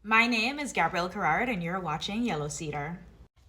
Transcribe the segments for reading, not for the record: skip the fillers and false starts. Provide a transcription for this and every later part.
My name is Gabrielle Querrard, and you're watching Yellow Cedar.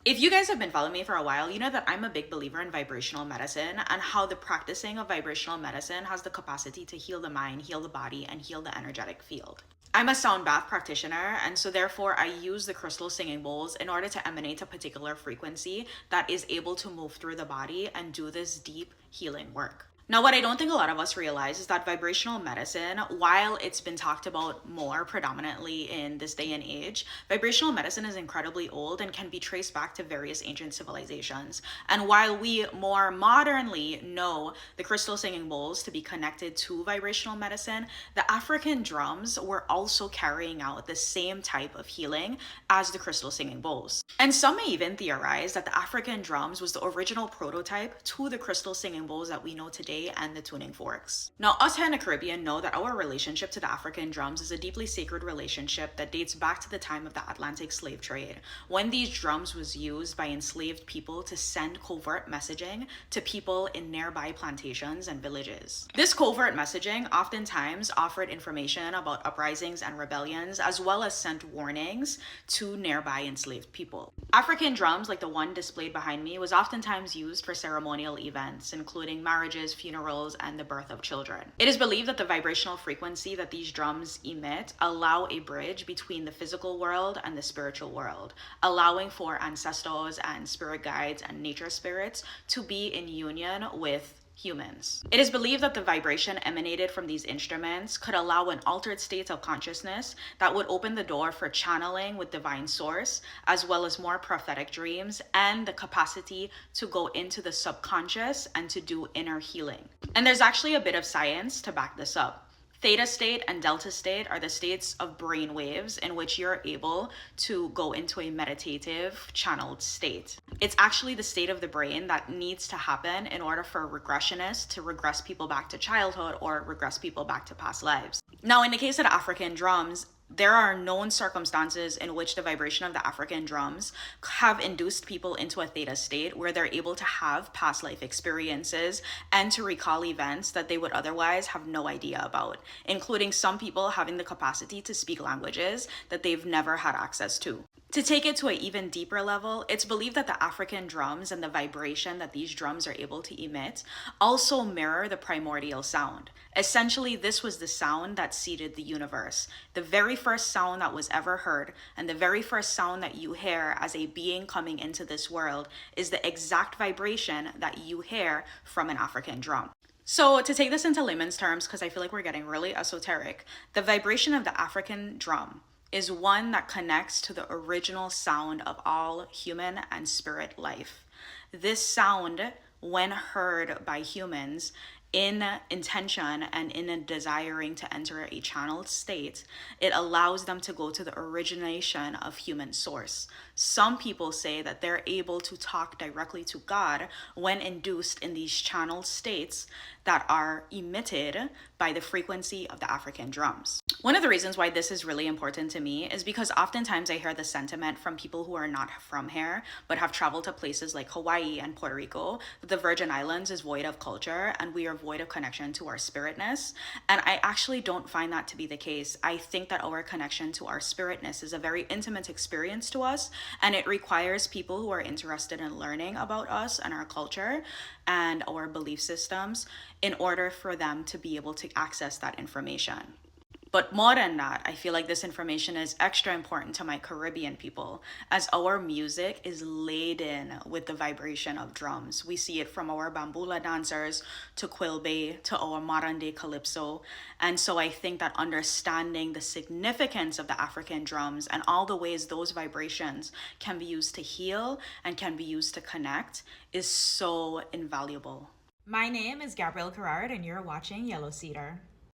If you guys have been following me for a while, you know that I'm a big believer in vibrational medicine and how the practicing of vibrational medicine has the capacity to heal the mind, heal the body, and heal the energetic field. I'm a sound bath practitioner, and so therefore I use the crystal singing bowls in order to emanate a particular frequency that is able to move through the body and do this deep healing work. Now, what I don't think a lot of us realize is that vibrational medicine, while it's been talked about more predominantly in this day and age, vibrational medicine is incredibly old and can be traced back to various ancient civilizations. And while we more modernly know the crystal singing bowls to be connected to vibrational medicine, the African drums were also carrying out the same type of healing as the crystal singing bowls. And some may even theorize that the African drums was the original prototype to the crystal singing bowls that we know today and the tuning forks. Now, us here in the Caribbean know that our relationship to the African drums is a deeply sacred relationship that dates back to the time of the Atlantic slave trade, when these drums was used by enslaved people to send covert messaging to people in nearby plantations and villages. This covert messaging oftentimes offered information about uprisings and rebellions, as well as sent warnings to nearby enslaved people. African drums, like the one displayed behind me, was oftentimes used for ceremonial events, including marriages, funerals, and the birth of children. It is believed that the vibrational frequency that these drums emit allow a bridge between the physical world and the spiritual world, allowing for ancestors and spirit guides and nature spirits to be in union with humans. It is believed that the vibration emanated from these instruments could allow an altered state of consciousness that would open the door for channeling with divine source, as well as more prophetic dreams and the capacity to go into the subconscious and to do inner healing. And there's actually a bit of science to back this up. Theta state and delta state are the states of brain waves in which you're able to go into a meditative channeled state. It's actually the state of the brain that needs to happen in order for regressionists to regress people back to childhood or regress people back to past lives. Now, in the case of the African drums, there are known circumstances in which the vibration of the African drums have induced people into a theta state where they're able to have past life experiences and to recall events that they would otherwise have no idea about, including some people having the capacity to speak languages that they've never had access to. To take it to an even deeper level, it's believed that the African drums and the vibration that these drums are able to emit also mirror the primordial sound. Essentially, this was the sound that seeded the universe, the very first sound that was ever heard, and the very first sound that you hear as a being coming into this world is the exact vibration that you hear from an African drum. So to take this into layman's terms, because I feel like we're getting really esoteric, the vibration of the African drum is one that connects to the original sound of all human and spirit life. This sound, when heard by humans in intention and in a desiring to enter a channeled state, it allows them to go to the origination of human source. Some people say that they're able to talk directly to God when induced in these channeled states that are emitted by the frequency of the African drums. One of the reasons why this is really important to me is because oftentimes I hear the sentiment from people who are not from here but have traveled to places like Hawaii and Puerto Rico that the Virgin Islands is void of culture and we are void of connection to our spiritness. And I actually don't find that to be the case. I think that our connection to our spiritness is a very intimate experience to us, and it requires people who are interested in learning about us and our culture and our belief systems in order for them to be able to access that information. But more than that, I feel like this information is extra important to my Caribbean people, as our music is laden with the vibration of drums. We see it from our bambula dancers to quilbe to our modern day calypso. And so I think that understanding the significance of the African drums and all the ways those vibrations can be used to heal and can be used to connect is so invaluable. My name is Gabrielle Querrard, and you're watching Yellow Cedar.